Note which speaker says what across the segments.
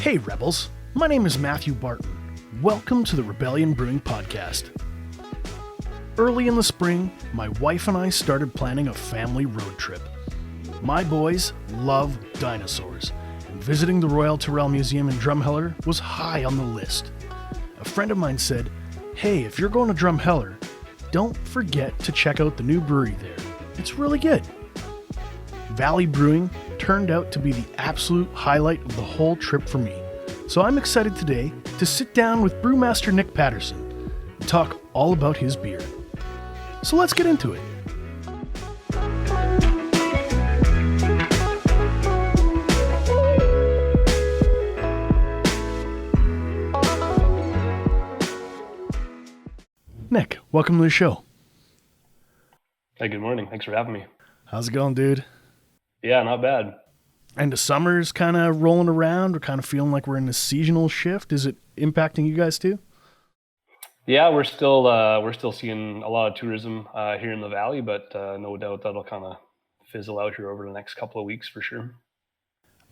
Speaker 1: Hey Rebels, my name is Matthew Barton. Welcome to the Rebellion Brewing Podcast. Early in the spring, my wife and I started planning a family road trip. My boys love dinosaurs, and visiting the Royal Tyrrell Museum in Drumheller was high on the list. A friend of mine said, hey, if you're going to Drumheller, don't forget to check out the new brewery there. It's really good. Valley Brewing turned out to be the absolute highlight of the whole trip for me. So I'm excited today to sit down with Brewmaster Nick Patterson and talk all about his beer. So let's get into it. Nick, welcome to the show.
Speaker 2: Hey, good morning. Thanks for having me.
Speaker 1: How's it going, dude?
Speaker 2: Yeah, not bad.
Speaker 1: And the summer's kind of rolling around. We're kind of feeling like we're in a seasonal shift. Is it impacting you guys too?
Speaker 2: Yeah, we're still seeing a lot of tourism here in the valley, but no doubt that'll kind of fizzle out here over the next couple of weeks for sure.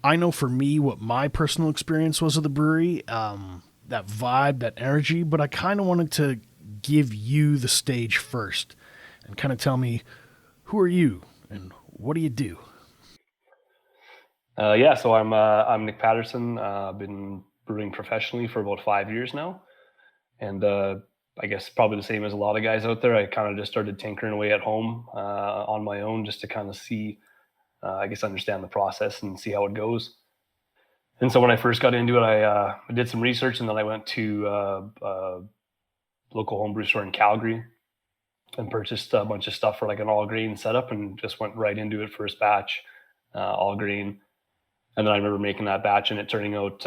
Speaker 1: I know for me what my personal experience was of the brewery, that vibe, that energy, but I kind of wanted to give you the stage first and kind of tell me, who are you and what do you do?
Speaker 2: So I'm Nick Patterson. I've been brewing professionally for about 5 years now, and I guess probably the same as a lot of guys out there. I kind of just started tinkering away at home on my own, just to kind of see, understand the process and see how it goes. And so when I first got into it, I did some research, and then I went to a local homebrew store in Calgary and purchased a bunch of stuff for like an all grain setup, and just went right into it first batch, all grain. And then I remember making that batch and it turning out,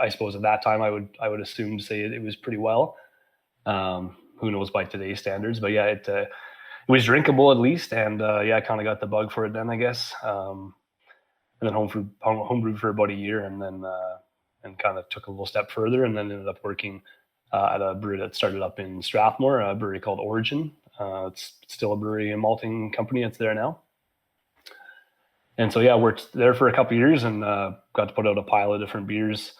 Speaker 2: I suppose at that time I would assume to say it was pretty well. Who knows by today's standards, but yeah, it was drinkable at least. And I kind of got the bug for it then, I guess. And then homebrewed for about a year, and then and kind of took a little step further, and then ended up working at a brewery that started up in Strathmore, a brewery called Origin. It's still a brewery and malting company. It's there now. And so, worked there for a couple of years, and got to put out a pile of different beers,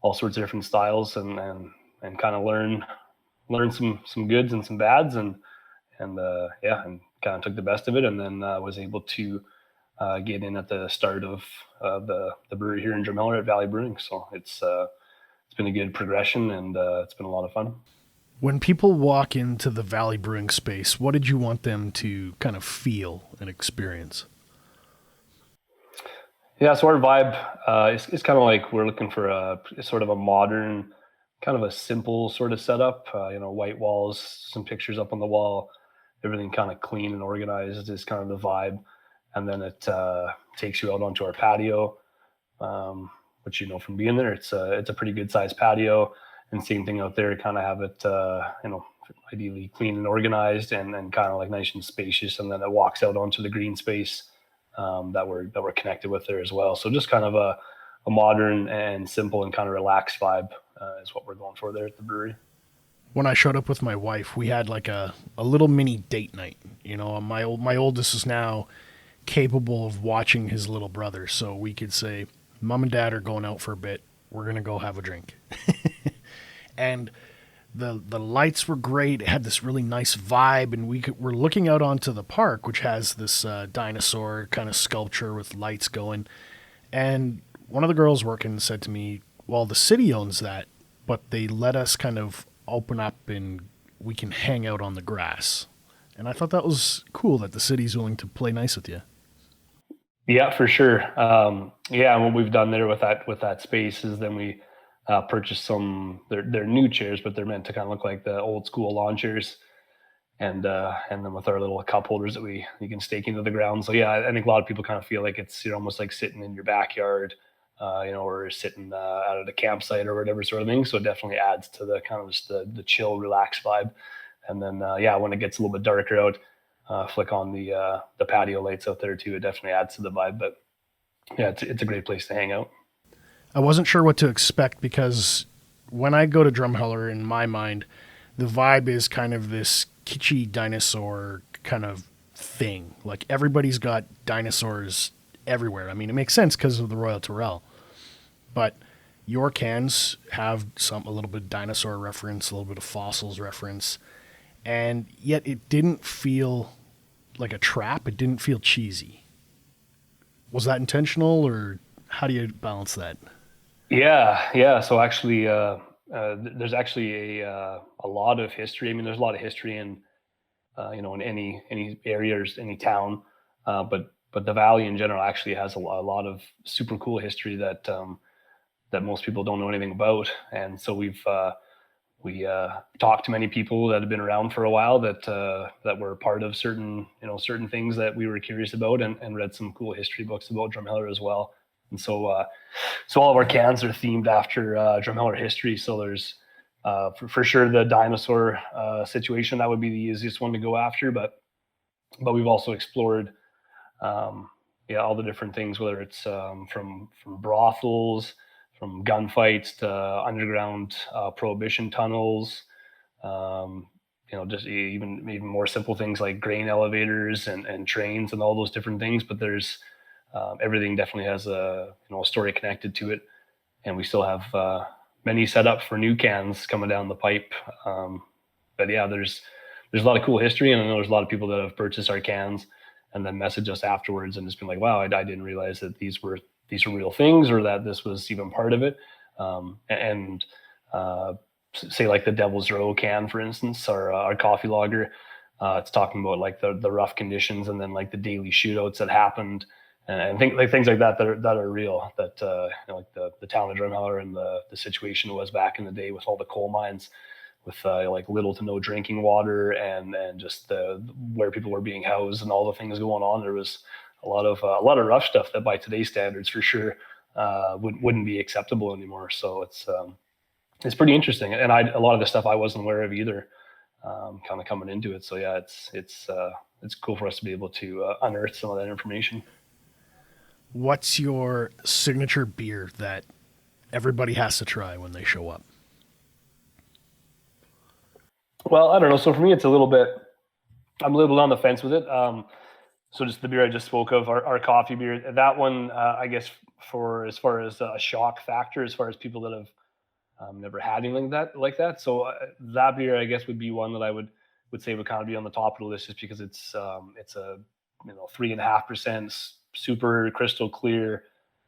Speaker 2: all sorts of different styles, and kind of learn some goods and some bads, and kind of took the best of it, and then was able to get in at the start of the brewery here in Drumheller at Valley Brewing. So it's been a good progression, and it's been a lot of fun.
Speaker 1: When people walk into the Valley Brewing space, what did you want them to kind of feel and experience?
Speaker 2: Yeah, so our vibe is kind of like we're looking for a sort of a modern, kind of a simple sort of setup. White walls, some pictures up on the wall, everything kind of clean and organized is kind of the vibe. And then it takes you out onto our patio, which from being there, it's a pretty good sized patio. And same thing out there, kind of have it ideally clean and organized, and kind of like nice and spacious. And then it walks out onto the green space that we're connected with there as well. So just kind of a modern and simple and kind of relaxed vibe is what we're going for there at the brewery.
Speaker 1: When I showed up with my wife, we had like a little mini date night. My oldest is now capable of watching his little brother, so we could say, Mom and Dad are going out for a bit. We're going to go have a drink. And the lights were great. It had this really nice vibe, and we're looking out onto the park, which has this dinosaur kind of sculpture with lights going. And one of the girls working said to me, well, the city owns that, but they let us kind of open up and we can hang out on the grass. And I thought that was cool that the city's willing to play nice with you.
Speaker 2: Yeah, for sure. And what we've done there with that space is then we purchased some, they're new chairs, but they're meant to kind of look like the old school lawn chairs. And then with our little cup holders that you can stake into the ground. So yeah, I think a lot of people kind of feel like it's almost like sitting in your backyard, or sitting out at a campsite or whatever sort of thing. So it definitely adds to the kind of just the chill, relaxed vibe. And then when it gets a little bit darker out, flick on the patio lights out there too. It definitely adds to the vibe. But yeah, it's a great place to hang out.
Speaker 1: I wasn't sure what to expect, because when I go to Drumheller, in my mind, the vibe is kind of this kitschy dinosaur kind of thing. Like everybody's got dinosaurs everywhere. I mean, it makes sense because of the Royal Tyrrell. But your cans have a little bit of dinosaur reference, a little bit of fossils reference, and yet it didn't feel like a trap. It didn't feel cheesy. Was that intentional, or how do you balance that?
Speaker 2: Yeah. So actually, there's actually a lot of history. I mean, there's a lot of history in in any area or any town, but the valley in general actually has a lot of super cool history that most people don't know anything about. And so we talked to many people that have been around for a while that were part of certain things that we were curious about, and read some cool history books about Drumheller as well. And so all of our cans are themed after Drumheller history. So there's for sure the dinosaur situation, that would be the easiest one to go after, but we've also explored all the different things, whether it's from brothels, from gunfights to underground prohibition tunnels, just even more simple things like grain elevators and trains and all those different things. But there's everything definitely has a story connected to it, and we still have many set up for new cans coming down the pipe. But yeah, there's a lot of cool history, and I know there's a lot of people that have purchased our cans and then message us afterwards and just been like, wow, I didn't realize that these were real things, or that this was even part of it. And say like the Devil's Row can, for instance, or our coffee lager, it's talking about like the rough conditions, and then like the daily shootouts that happened, and things like that that are real. That like the town of Drumheller and the situation was back in the day with all the coal mines, with like little to no drinking water, and just where people were being housed and all the things going on. There was a lot of rough stuff that by today's standards for sure wouldn't be acceptable anymore. So it's pretty interesting, and a lot of the stuff I wasn't aware of either, kind of coming into it. So yeah, it's cool for us to be able to unearth some of that information.
Speaker 1: What's your signature beer that everybody has to try when they show up?
Speaker 2: Well, I don't know. So for me, it's a little bit. I'm a little bit on the fence with it. So just the beer I just spoke of, our coffee beer, that one, I guess, for as far as a shock factor, as far as people that have never had anything like that. So that beer, I guess, would be one that I would say would kind of be on the top of the list, just because it's a 3.5% super crystal clear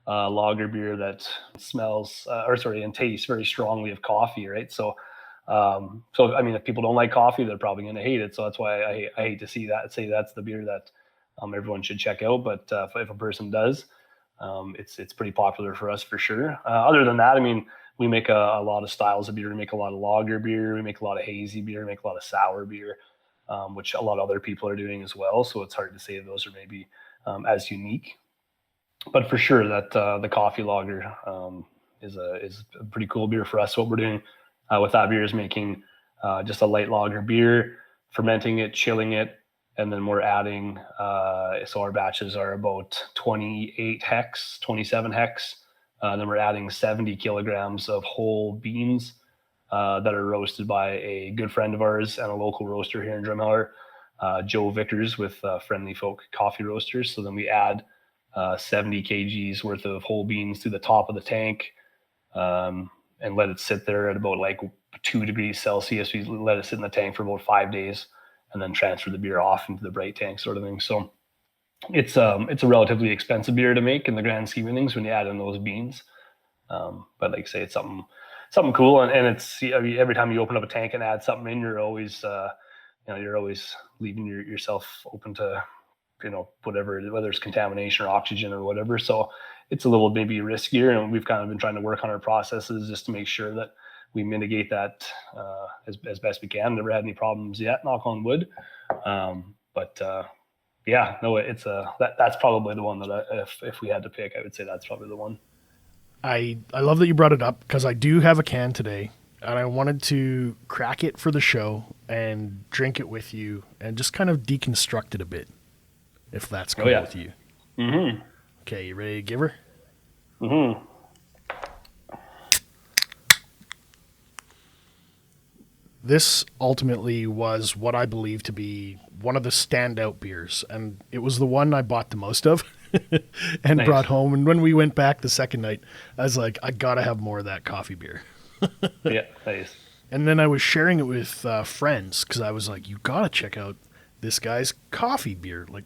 Speaker 2: lager beer that smells and tastes very strongly of coffee, right? So I mean, if people don't like coffee, they're probably going to hate it. So that's why I hate to say that's the beer that everyone should check out. But if a person does, it's pretty popular for us for sure. Other than that, I mean, we make a lot of styles of beer. We make a lot of lager beer. We make a lot of hazy beer. We make a lot of sour beer, which a lot of other people are doing as well. So it's hard to say those are maybe as unique. But for sure that the coffee lager is a pretty cool beer for us. What we're doing with that beer is making just a light lager beer, fermenting it, chilling it, and then we're adding, so our batches are about 28 hex, 27 hex. Then we're adding 70 kilograms of whole beans that are roasted by a good friend of ours and a local roaster here in Drumheller, Joe Vickers with Friendly Folk Coffee Roasters. So then we add 70 kgs worth of whole beans to the top of the tank, and let it sit there at about like 2 degrees Celsius. We let it sit in the tank for about 5 days, and then transfer the beer off into the bright tank, sort of thing. So it's a relatively expensive beer to make in the grand scheme of things when you add in those beans. But like I say, it's something cool, and it's, I mean, every time you open up a tank and add something in, you're always you're always leaving yourself open to whatever, whether it's contamination or oxygen or whatever. So it's a little maybe riskier, and we've kind of been trying to work on our processes just to make sure that we mitigate that as best we can. Never had any problems yet, knock on wood. That's probably the one that if we had to pick, I would say that's probably the one.
Speaker 1: I love that you brought it up, because I do have a can today, and I wanted to crack it for the show and drink it with you and just kind of deconstruct it a bit, if that's cool with you.
Speaker 2: Mm-hmm.
Speaker 1: Okay, you ready to give her?
Speaker 2: Mm-hmm.
Speaker 1: This ultimately was what I believe to be one of the standout beers, and it was the one I bought the most of and
Speaker 2: Nice.
Speaker 1: brought home. And when we went back the second night, I was like, I gotta have more of that coffee beer.
Speaker 2: Yeah, nice.
Speaker 1: And then I was sharing it with friends because I was like, you gotta check out this guy's coffee beer. Like,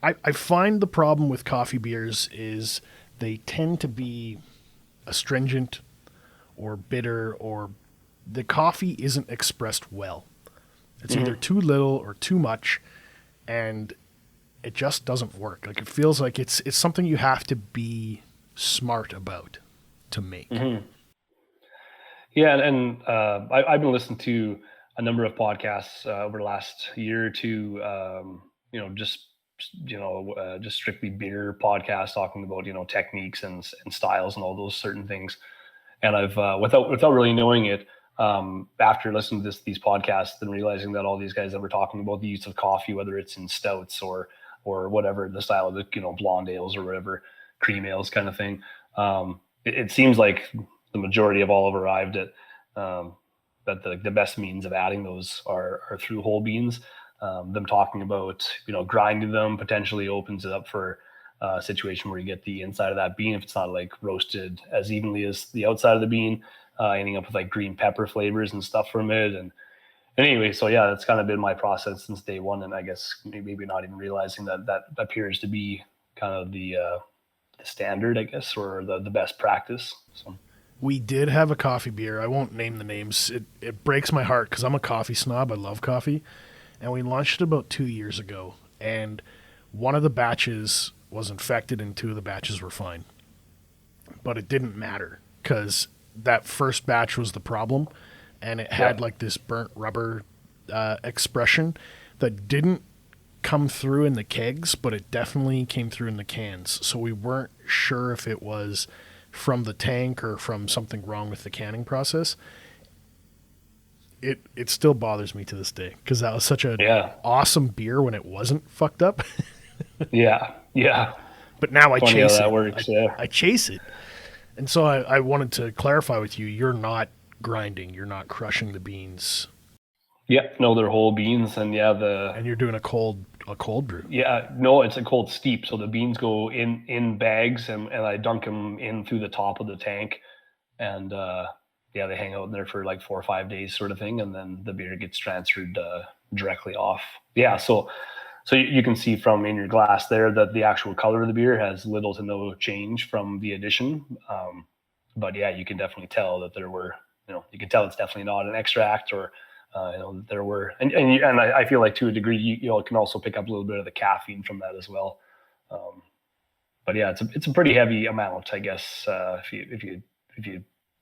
Speaker 1: I find the problem with coffee beers is they tend to be astringent or bitter, or the coffee isn't expressed well. It's either too little or too much, and it just doesn't work. Like, it feels like it's something you have to be smart about to make.
Speaker 2: Yeah, and I've been listening to a number of podcasts over the last year or two. Just strictly beer podcasts talking about techniques and styles and all those certain things. And I've without really knowing it, after listening to these podcasts and realizing that all these guys that were talking about the use of coffee, whether it's in stouts or whatever the style of the blonde ales or whatever cream ales kind of thing, it seems like the majority have all have arrived at that the best means of adding those are through whole beans. Them talking about grinding them potentially opens it up for a situation where you get the inside of that bean, if it's not like roasted as evenly as the outside of the bean, ending up with like green pepper flavors and stuff from it. And anyway, so yeah, that's kind of been my process since day one, and I guess maybe not even realizing that appears to be kind of the standard, I guess, or the best practice. So.
Speaker 1: We did have a coffee beer. I won't name the names. It breaks my heart because I'm a coffee snob. I love coffee. And we launched it about 2 years ago. And one of the batches was infected and two of the batches were fine. But it didn't matter because that first batch was the problem. And it had like this burnt rubber expression that didn't come through in the kegs, but it definitely came through in the cans. So we weren't sure if it was from the tank or from something wrong with the canning process. It still bothers me to this day because that was such an awesome beer when it wasn't fucked up.
Speaker 2: Yeah.
Speaker 1: But now I
Speaker 2: Funny
Speaker 1: chase
Speaker 2: how that
Speaker 1: it.
Speaker 2: works,
Speaker 1: I chase it. And so I wanted to clarify with you, you're not grinding, you're not crushing the beans.
Speaker 2: Yeah, no, they're whole beans, and
Speaker 1: And you're doing a cold brew.
Speaker 2: Yeah, no, it's a cold steep. So the beans go in bags, and I dunk them in through the top of the tank, and they hang out in there for like 4 or 5 days, sort of thing, and then the beer gets transferred directly off. Yeah, so you can see from in your glass there that the actual color of the beer has little to no change from the addition. But yeah, you can definitely tell that there were, you can tell it's definitely not an extract or. There were, and I feel like to a degree, you can also pick up a little bit of the caffeine from that as well. But yeah, it's a pretty heavy amount, I guess. If you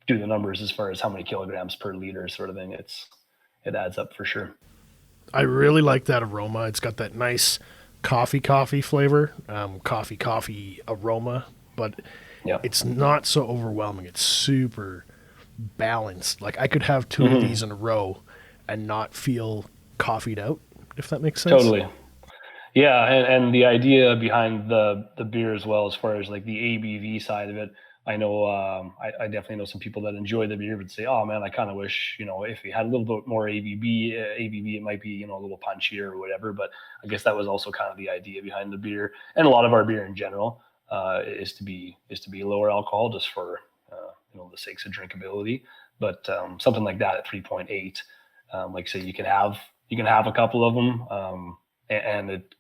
Speaker 2: do the numbers as far as how many kilograms per liter, sort of thing, it adds up for sure.
Speaker 1: I really like that aroma. It's got that nice coffee flavor, coffee aroma, but it's not so overwhelming. It's super balanced. Like I could have two of these in a row and not feel coffeeed out, if that makes sense.
Speaker 2: Totally. Yeah, and the idea behind the beer as well, as far as like the ABV side of it, I know I definitely know some people that enjoy the beer but say, oh man, I kind of wish if we had a little bit more ABV, it might be a little punchier or whatever. But I guess that was also kind of the idea behind the beer, and a lot of our beer in general is to be lower alcohol, just for the sakes of drinkability. But something like that at 3.8. Like say you can have a couple of them, and it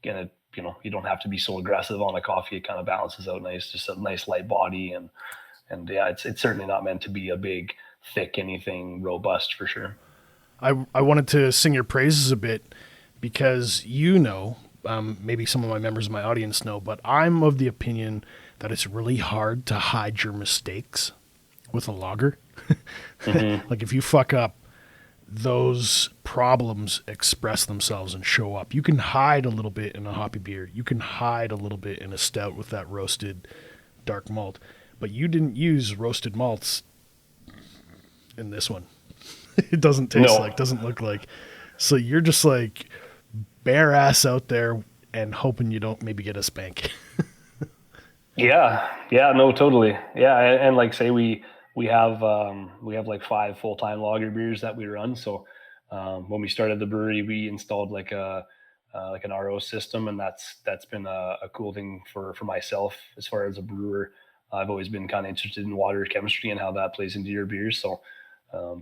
Speaker 2: you don't have to be so aggressive on the coffee. It kind of balances out nice, just a nice light body, and yeah, it's certainly not meant to be a big, thick anything robust for sure.
Speaker 1: I wanted to sing your praises a bit because maybe some of my members of my audience know, but I'm of the opinion that it's really hard to hide your mistakes with a lager. Like if you fuck up, those problems express themselves and show up. You can hide a little bit in a hoppy beer. You can hide a little bit in a stout with that roasted dark malt. But you didn't use roasted malts in this one. It doesn't taste doesn't look like. So you're just like bare ass out there and hoping you don't maybe get a spank.
Speaker 2: Yeah, no, totally. Yeah, and like say we have like 5 full-time lager beers that we run. So When we started the brewery, we installed like an RO system, and that's been a cool thing for myself as far as a brewer. I've always been kind of interested in water chemistry and how that plays into your beers. So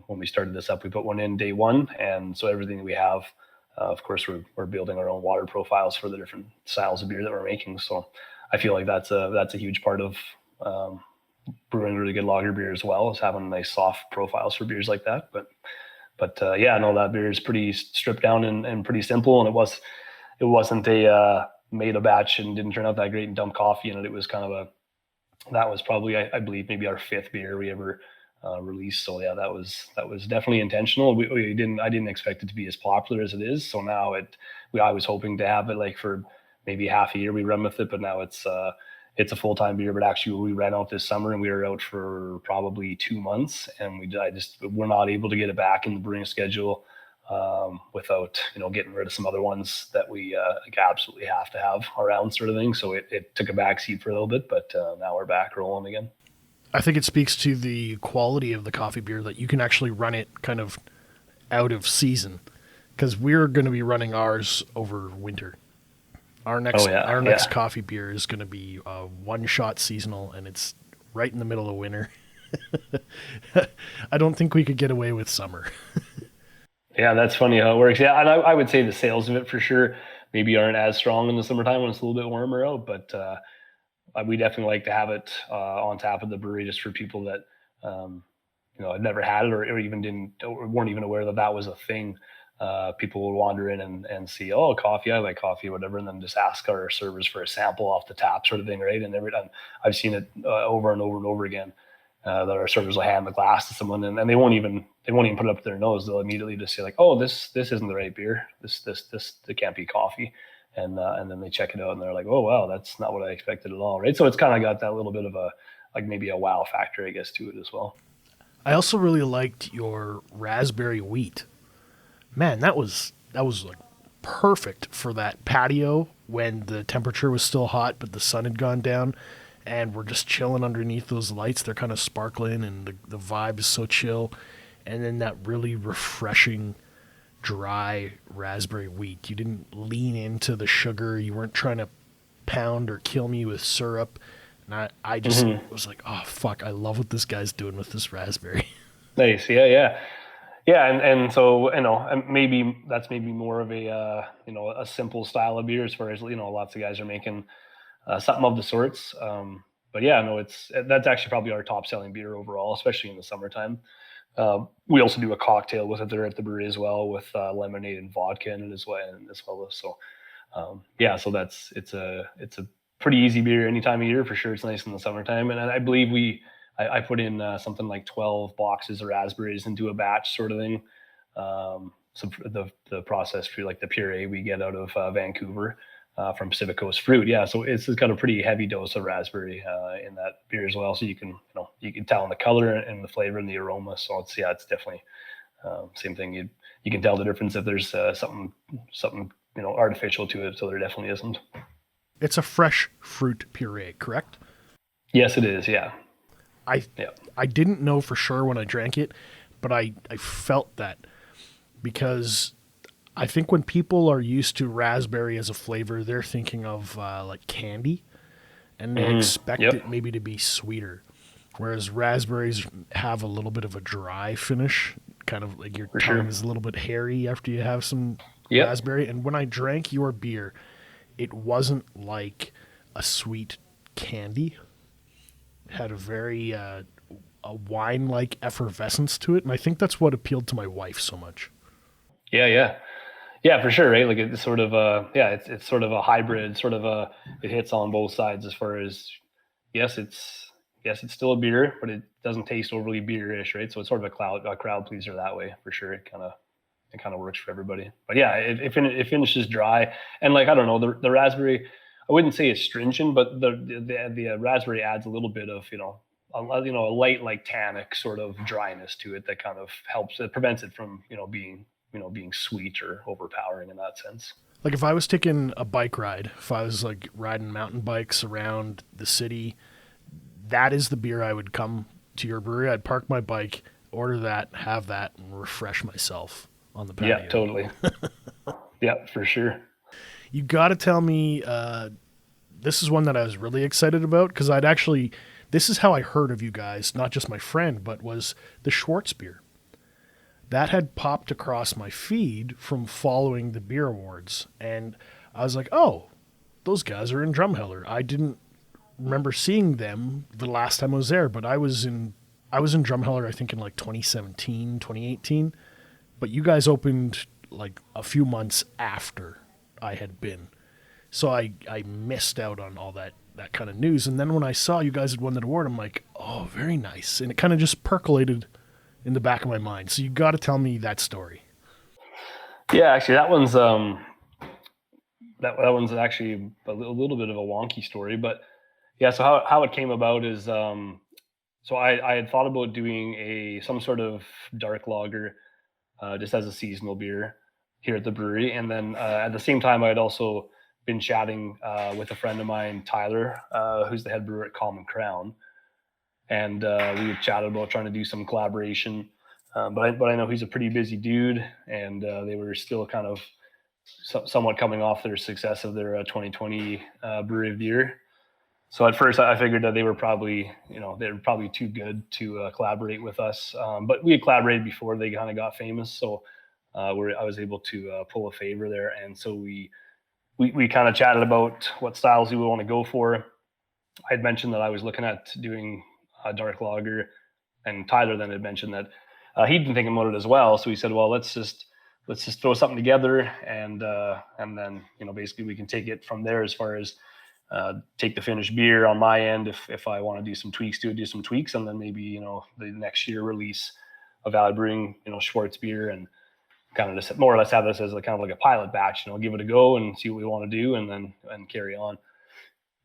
Speaker 2: when we started this up, we put one in day one, and so everything that we have, of course, we're building our own water profiles for the different styles of beer that we're making. So I feel like that's a huge part of brewing really good lager beer as well, is having nice soft profiles for beers like that. But yeah, no, that beer is pretty stripped down and pretty simple, and it wasn't a made a batch and didn't turn out that great and dumped coffee in it. It was kind of that was probably, I believe, maybe our fifth beer we ever released. So yeah, that was definitely intentional. I didn't expect it to be as popular as it is. So now I was hoping to have it like for maybe half a year we run with it, but now it's a full-time beer. But actually we ran out this summer and we were out for probably 2 months, and we're not able to get it back in the brewing schedule without getting rid of some other ones that we like absolutely have to have around, sort of thing. So it took a backseat for a little bit, but now we're back rolling again.
Speaker 1: I think it speaks to the quality of the coffee beer that you can actually run it kind of out of season, because we're going to be running ours over winter. Our next coffee beer is going to be a one-shot seasonal, and it's right in the middle of winter. I don't think we could get away with summer.
Speaker 2: Yeah, that's funny how it works. Yeah, and I would say the sales of it for sure maybe aren't as strong in the summertime when it's a little bit warmer out, but we definitely like to have it on tap of the brewery just for people that had never had it or even weren't even aware that was a thing. People will wander in and see, oh, coffee, I like coffee, or whatever, and then just ask our servers for a sample off the tap, sort of thing, right? And every time I've seen it over and over and over again, that our servers will hand the glass to someone, and they won't even put it up to their nose. They'll immediately just say like, oh, this isn't the right beer. This it can't be coffee. And then they check it out and they're like, oh, wow, that's not what I expected at all, right? So it's kind of got that little bit of a, like maybe a wow factor, I guess, to it as well.
Speaker 1: I also really liked your raspberry wheat. Man, that was like perfect for that patio when the temperature was still hot but the sun had gone down, and we're just chilling underneath those lights. They're kind of sparkling, and the vibe is so chill. And then that really refreshing dry raspberry wheat. You didn't lean into the sugar. You weren't trying to pound or kill me with syrup. And I just was like, oh, fuck, I love what this guy's doing with this raspberry.
Speaker 2: Nice. Yeah. And so, and maybe that's more of a simple style of beer as far as, lots of guys are making something of the sorts. But yeah, no, that's actually probably our top selling beer overall, especially in the summertime. We also do a cocktail with it there at the brewery as well, with lemonade and vodka in it as well. So so it's a pretty easy beer any time of year for sure. It's nice in the summertime, and I believe I put in something like 12 boxes of raspberries into a batch, sort of thing. So the process for like the puree we get out of Vancouver. From Pacific Coast Fruit, so it's got a pretty heavy dose of raspberry in that beer as well. So you can tell in the color and the flavor and the aroma. So it's definitely same thing. You can tell the difference if there's something artificial to it. So there definitely isn't.
Speaker 1: It's a fresh fruit puree, correct?
Speaker 2: Yes, it is. Yeah.
Speaker 1: I didn't know for sure when I drank it, but I felt that, because I think when people are used to raspberry as a flavor, they're thinking of like candy, and they expect it maybe to be sweeter. Whereas raspberries have a little bit of a dry finish, kind of like your tongue is a little bit hairy after you have some raspberry. And when I drank your beer, it wasn't like a sweet candy. It had a very a wine-like effervescence to it, and I think that's what appealed to my wife so much.
Speaker 2: Yeah, for sure, right? Like it's sort of it's sort of a hybrid, it hits on both sides as far as it's still a beer, but it doesn't taste overly beerish, right? So it's sort of a crowd pleaser that way, for sure. It kind of works for everybody. But yeah, it finishes dry, and like I don't know, the raspberry, I wouldn't say it's stringent, but the raspberry adds a little bit of a light like tannic sort of dryness to it that kind of helps. It prevents it from being sweet or overpowering in that sense.
Speaker 1: Like if I was taking a bike ride, if I was like riding mountain bikes around the city, that is the beer I would come to your brewery. I'd park my bike, order that, have that, and refresh myself. on the patio.
Speaker 2: Yeah, totally. Yeah, for sure.
Speaker 1: You got to tell me, this is one that I was really excited about because this is how I heard of you guys, not just my friend, but was the Schwartzbeer. That had popped across my feed from following the beer awards. And I was like, oh, those guys are in Drumheller. I didn't remember seeing them the last time I was there, but I was in Drumheller, I think in like 2017, 2018. But you guys opened like a few months after I had been. So I missed out on all that kind of news. And then when I saw you guys had won that award, I'm like, oh, very nice. And it kind of just percolated in the back of my mind. So you got to tell me that story.
Speaker 2: Yeah, actually, that one's actually a little bit of a wonky story, but yeah. So how it came about is so I had thought about doing some sort of dark lager just as a seasonal beer here at the brewery, and then at the same time I had also been chatting with a friend of mine, Tyler, who's the head brewer at Common Crown. And we had chatted about trying to do some collaboration. But I know he's a pretty busy dude, and they were still kind of somewhat coming off their success of their 2020 Brewery of the Year. So at first I figured that they were probably too good to collaborate with us. But we had collaborated before they kind of got famous, so I was able to pull a favor there, and so we kind of chatted about what styles we would want to go for. I had mentioned that I was looking at doing a dark lager, and Tyler then had mentioned that he'd been thinking about it as well. So he said, well, let's just throw something together, and then basically we can take it from there as far as take the finished beer on my end. If I want to do some tweaks to it, do some tweaks, and then maybe the next year release a Valley Brewing Schwartzbeer, and kind of just more or less have this as kind of like a pilot batch. Give it a go and see what we want to do, and carry on.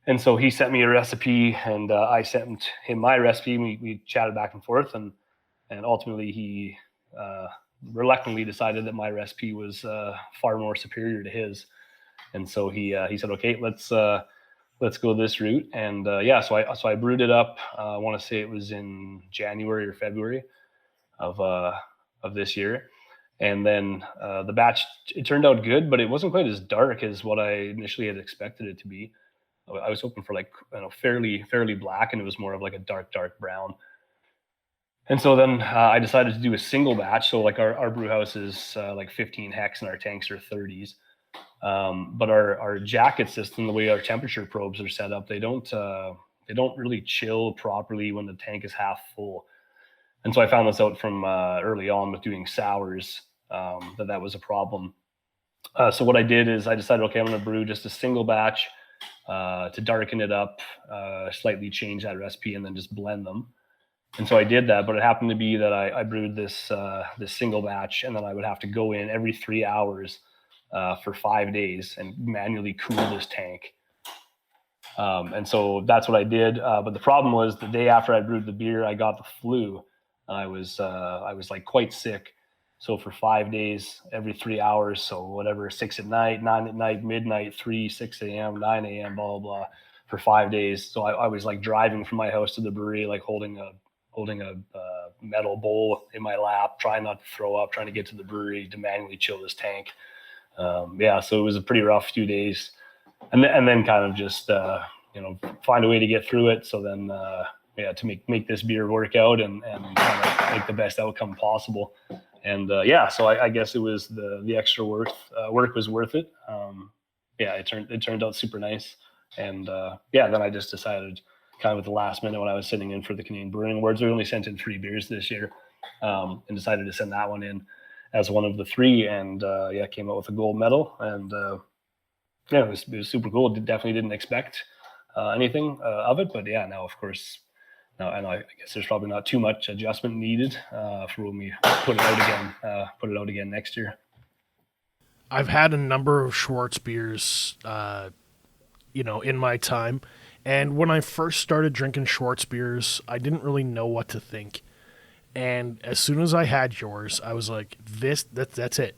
Speaker 2: And so he sent me a recipe, and I sent him my recipe. We chatted back and forth, and ultimately he reluctantly decided that my recipe was far more superior to his. And so he said, "Okay, let's go this route." And so I brewed it up. I want to say it was in January or February of this year. And then the batch, it turned out good, but it wasn't quite as dark as what I initially had expected it to be. I was hoping for fairly black, and it was more of like a dark brown. And so then I decided to do a single batch. So like our brew house is like 15 hex, and our tanks are 30s. But our jacket system, the way our temperature probes are set up, they don't really chill properly when the tank is half full. And so I found this out from early on with doing sours, that was a problem. So what I did is I decided, okay, I'm going to brew just a single batch to darken it up, slightly change that recipe, and then just blend them. And so I did that, but it happened to be that I brewed this single batch, and then I would have to go in every 3 hours for 5 days and manually cool this tank. And so that's what I did. But the problem was the day after I brewed the beer, I got the flu. I was like quite sick. So for 5 days, every 3 hours, so whatever, 6 at night, 9 at night, midnight, 3, 6 a.m., 9 a.m., blah, blah, blah, for 5 days. So I was like driving from my house to the brewery, like holding a metal bowl in my lap, trying not to throw up, trying to get to the brewery to manually chill this tank. So it was a pretty rough few days. And then kind of just, find a way to get through it. So then, to make this beer work out and kind of make the best outcome possible. And so I guess it was the extra work was worth it. It turned out super nice. And then I just decided kind of at the last minute when I was sitting in for the Canadian Brewing Awards, we only sent in 3 beers this year, and decided to send that one in as one of the 3, and came out with a gold medal. And it was super cool. Definitely didn't expect anything of it, but now of course. Now, and I guess there's probably not too much adjustment needed for when we put it out again next year.
Speaker 1: I've had a number of Schwartzbeers, in my time. And when I first started drinking Schwartzbeers, I didn't really know what to think. And as soon as I had yours, I was like, that's it.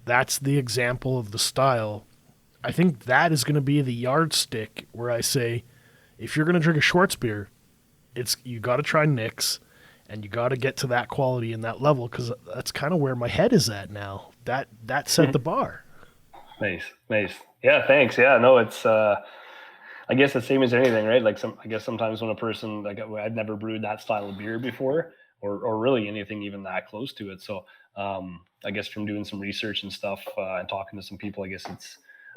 Speaker 1: That's the example of the style. I think that is going to be the yardstick where I say, if you're going to drink a Schwartzbeer, you got to try Nick's, and you got to get to that quality and that level, because that's kind of where my head is at now. That set the bar.
Speaker 2: Nice. Yeah, thanks. Yeah, no, it's I guess the same as anything, right? Like I guess sometimes when a person, like I'd never brewed that style of beer before, or really anything even that close to it. So I guess from doing some research and stuff and talking to some people, I guess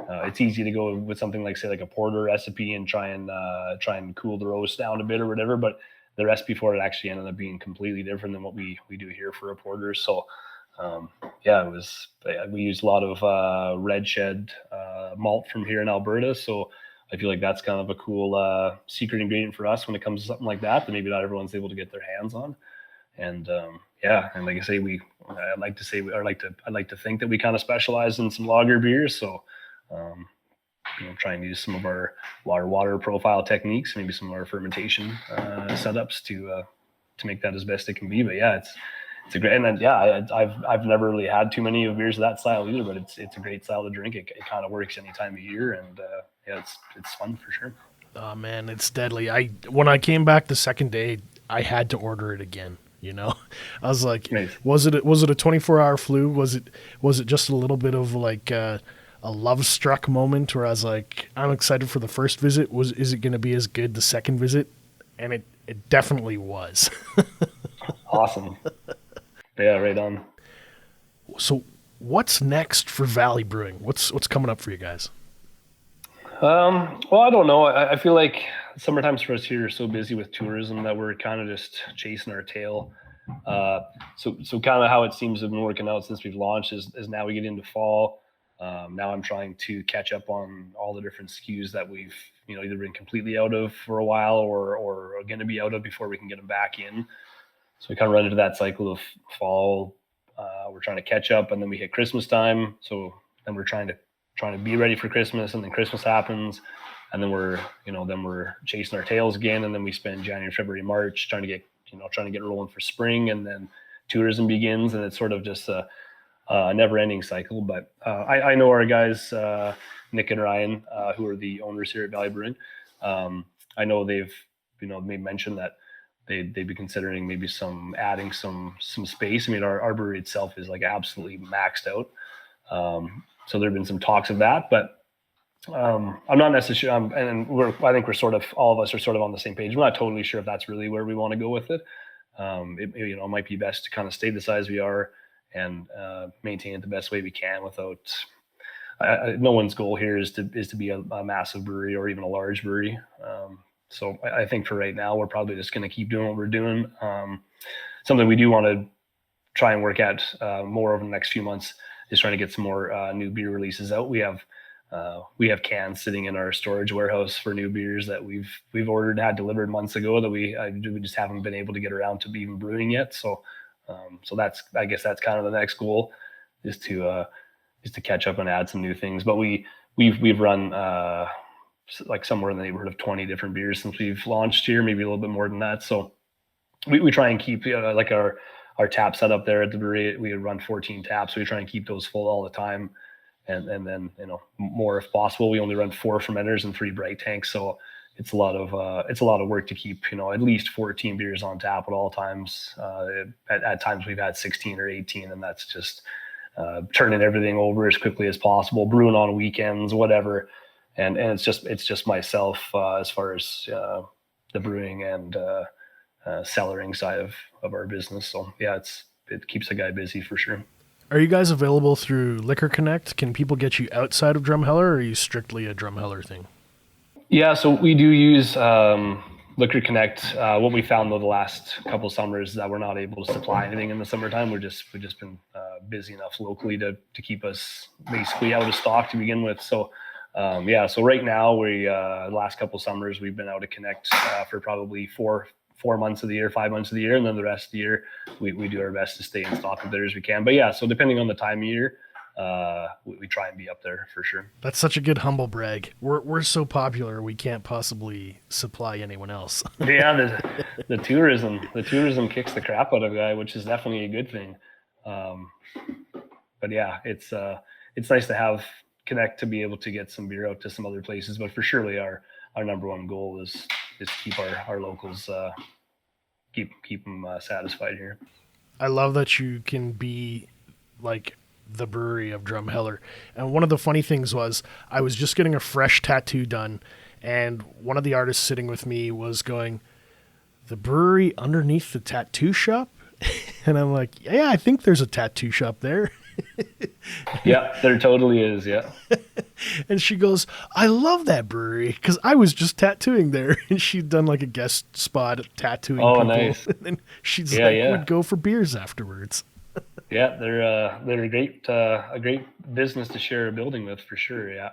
Speaker 2: it's easy to go with something like, say, like a porter recipe and try and cool the roast down a bit or whatever. But the recipe for it actually ended up being completely different than what we do here for a porter. So we used a lot of red shed malt from here in Alberta. So I feel like that's kind of a cool secret ingredient for us when it comes to something like that maybe not everyone's able to get their hands on. And and like I say, I'd like to think that we kind of specialize in some lager beers. So try and use some of our water profile techniques, maybe some of our fermentation setups to make that as best it can be. But yeah, it's a great, and then I've never really had too many of beers of that style either, but it's a great style to drink. It kind of works any time of year, and it's fun for sure.
Speaker 1: Oh man, it's deadly. When I came back the second day, I had to order it again. I was like,
Speaker 2: Nice.
Speaker 1: was it a 24-hour flu? Was it just a little bit of like a love struck moment where I was like, I'm excited for the first visit. Is it going to be as good the second visit? And it definitely was.
Speaker 2: Awesome. Yeah, right on.
Speaker 1: So what's next for Valley Brewing? What's coming up for you guys?
Speaker 2: Well, I don't know. I feel like summertimes for us here are so busy with tourism that we're kind of just chasing our tail. So kind of how it seems to have been working out since we've launched is now we get into fall. Now I'm trying to catch up on all the different SKUs that we've either been completely out of for a while or are going to be out of before we can get them back in. So we kind of run into that cycle of fall. We're trying to catch up, and then we hit Christmas time. So then we're trying to be ready for Christmas, and then Christmas happens, and then we're chasing our tails again, and then we spend January, February, March trying to get rolling for spring, and then tourism begins, and it's sort of just a never-ending cycle. But I know our guys, Nick and Ryan, who are the owners here at Valley Brewing. I know they've mentioned that they'd be considering maybe adding some space. I mean, our brewery itself is like absolutely maxed out. So there've been some talks of that, but I'm not necessarily. I think we're sort of, all of us are sort of on the same page. We're not totally sure if that's really where we want to go with it. It might be best to kind of stay the size we are and maintain it the best way we can without. No one's goal here is to be a massive brewery or even a large brewery. So I think for right now, we're probably just going to keep doing what we're doing. Something we do want to try and work at more over the next few months is trying to get some more new beer releases out. We have cans sitting in our storage warehouse for new beers that we've ordered, had delivered months ago that we just haven't been able to get around to even brewing yet. So I guess that's kind of the next goal is to catch up and add some new things. But we've run like somewhere in the neighborhood of 20 different beers since we've launched here, maybe a little bit more than that. So we try and keep like our tap set up there at the brewery. We run 14 taps. So we try and keep those full all the time. And then, more if possible. We only run 4 fermenters and 3 bright tanks. So it's a lot of work to keep, at least 14 beers on tap at all times. At times we've had 16 or 18, and that's just turning everything over as quickly as possible, brewing on weekends, whatever. And it's just myself as far as the brewing and cellaring side of our business. So yeah, it keeps a guy busy for sure.
Speaker 1: Are you guys available through Liquor Connect? Can people get you outside of Drumheller, or are you strictly a Drumheller thing?
Speaker 2: Yeah, so we do use Liquor Connect. What we found though the last couple of summers is that we're not able to supply anything in the summertime. We've just been busy enough locally to keep us basically out of stock to begin with. So so right now the last couple of summers we've been out of Connect for probably 4 months of the year, 5 months of the year, and then the rest of the year we do our best to stay in stock with there as we can. But yeah, so depending on the time of year, we try and be up there for sure.
Speaker 1: That's such a good humble brag. We're so popular we can't possibly supply anyone else.
Speaker 2: Yeah, the tourism kicks the crap out of a guy, which is definitely a good thing. But yeah, it's nice to have Connect to be able to get some beer out to some other places. But for surely our number one goal is to keep our locals keep them satisfied here.
Speaker 1: I love that you can be like the brewery of Drumheller. And one of the funny things was I was just getting a fresh tattoo done, and one of the artists sitting with me was going, "The brewery underneath the tattoo shop?" And I'm like, "Yeah, I think there's a tattoo shop there."
Speaker 2: Yeah, there totally is. Yeah.
Speaker 1: And she goes, "I love that brewery because I was just tattooing there." And she'd done like a guest spot at tattooing people.
Speaker 2: Nice.
Speaker 1: And then she's we'd go for beers afterwards.
Speaker 2: Yeah, they're a great business to share a building with for sure. Yeah.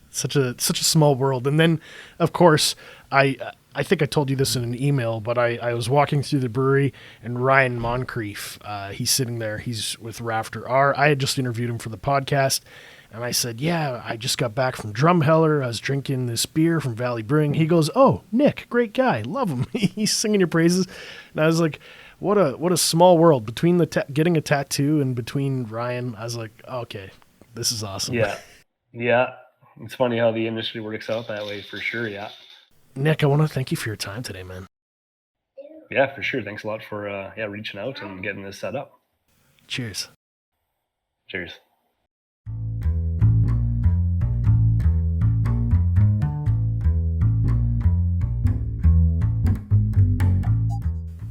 Speaker 1: Such a small world. And then, of course, I think I told you this in an email, but I was walking through the brewery, and Ryan Moncrief, he's sitting there. He's with Rafter R. I had just interviewed him for the podcast, and I said, "Yeah, I just got back from Drumheller. I was drinking this beer from Valley Brewing." He goes, "Oh, Nick, great guy. Love him." He's singing your praises. And I was like, what a small world between getting a tattoo and between Ryan. I was like, okay, this is awesome.
Speaker 2: Yeah. Yeah. It's funny how the industry works out that way for sure. Yeah.
Speaker 1: Nick, I want to thank you for your time today, man.
Speaker 2: Yeah, for sure. Thanks a lot for reaching out and getting this set up.
Speaker 1: Cheers.
Speaker 2: Cheers.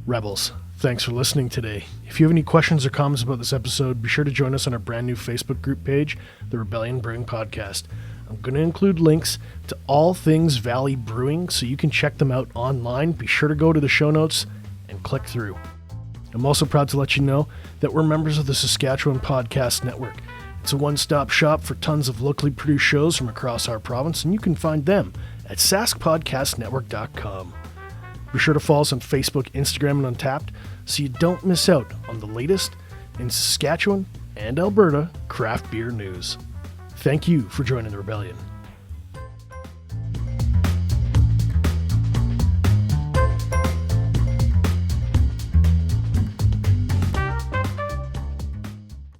Speaker 1: Rebels, thanks for listening today. If you have any questions or comments about this episode, be sure to join us on our brand new Facebook group page, the Rebellion Brewing Podcast. I'm going to include links to all things Valley Brewing, so you can check them out online. Be sure to go to the show notes and click through. I'm also proud to let you know that we're members of the Saskatchewan Podcast Network. It's a one-stop shop for tons of locally produced shows from across our province, and you can find them at saskpodcastnetwork.com. Be sure to follow us on Facebook, Instagram, and Untapped so you don't miss out on the latest in Saskatchewan and Alberta craft beer news. Thank you for joining the Rebellion.